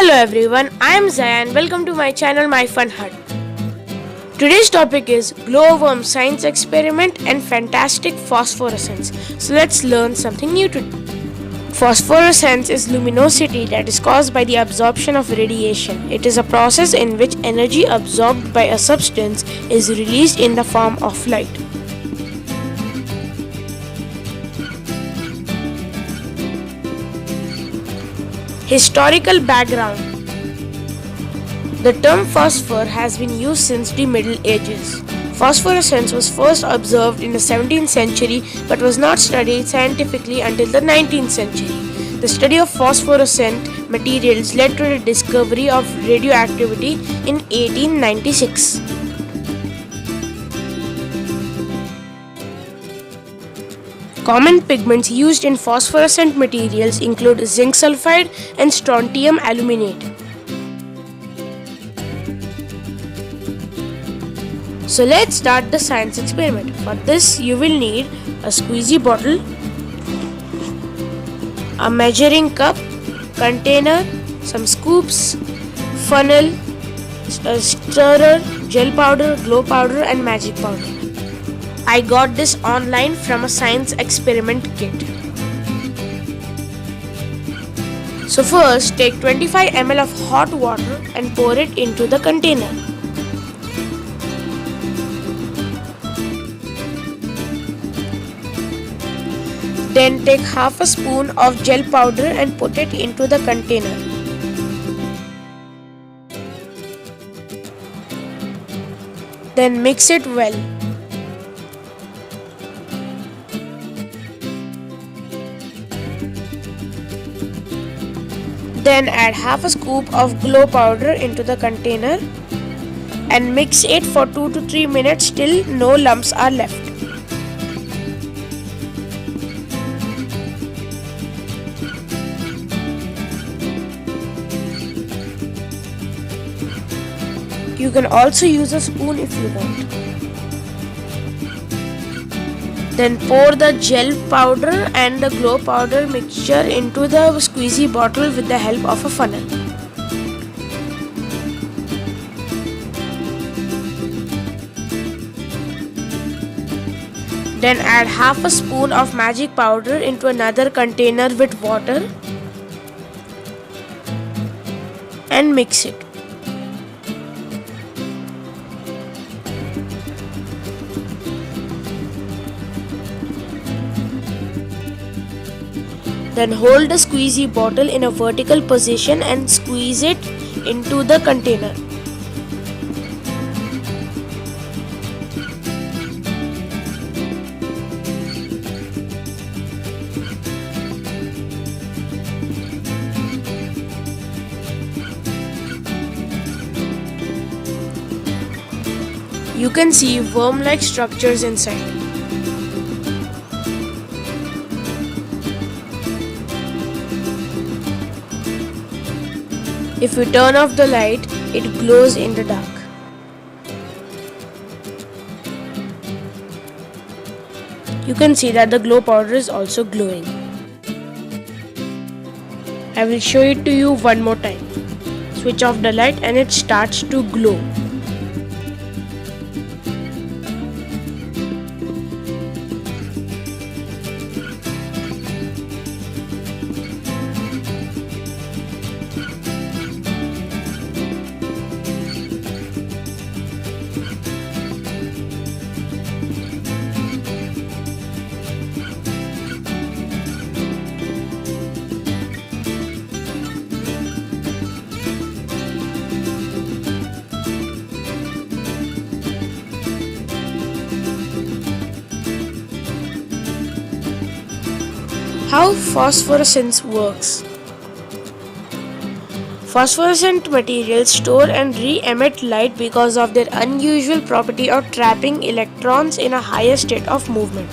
Hello everyone, I am Zaya and welcome to my channel My Fun Hut. Today's topic is glowworm science experiment and fantastic phosphorescence. So let's learn something new today. Phosphorescence is luminosity that is caused by the absorption of radiation. It is a process in which energy absorbed by a substance is released in the form of light. Historical background. The term phosphor has been used since the Middle Ages. Phosphorescence was first observed in the 17th century but was not studied scientifically until the 19th century. The study of phosphorescent materials led to the discovery of radioactivity in 1896. Common pigments used in phosphorescent materials include zinc sulfide and strontium aluminate. So let's start the science experiment. For this you will need a squeezy bottle, a measuring cup, container, some scoops, funnel, a stirrer, gel powder, glow powder and magic powder. I got this online from a science experiment kit. So first take 25 ml of hot water and pour it into the container. Then take half a spoon of gel powder and put it into the container. Then mix it well. Then add half a scoop of glow powder into the container and mix it for 2 to 3 minutes till no lumps are left. You can also use a spoon if you want. Then pour the gel powder and the glow powder mixture into the squeezy bottle with the help of a funnel. Then add half a spoon of magic powder into another container with water and mix it. Then hold the squeezy bottle in a vertical position and squeeze it into the container. You can see worm-like structures inside. If you turn off the light, it glows in the dark. You can see that the glow powder is also glowing. I will show it to you one more time. Switch off the light and it starts to glow. How phosphorescence works. Phosphorescent materials store and re-emit light because of their unusual property of trapping electrons in a higher state of movement.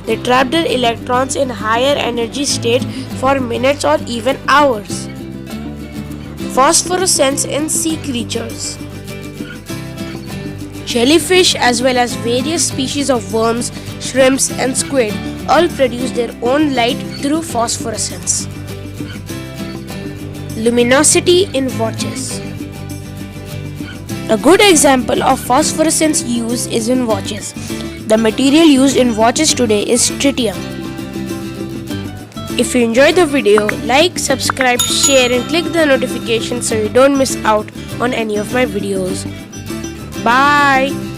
They trap their electrons in higher energy state for minutes or even hours. Phosphorescence in sea creatures. Jellyfish as well as various species of worms, shrimps and squid all produce their own light through phosphorescence. luminosity in watches. A good example of phosphorescence use is in watches. The material used in watches today is tritium. If you enjoyed the video, like, subscribe, share and click the notification so you don't miss out on any of my videos. Bye!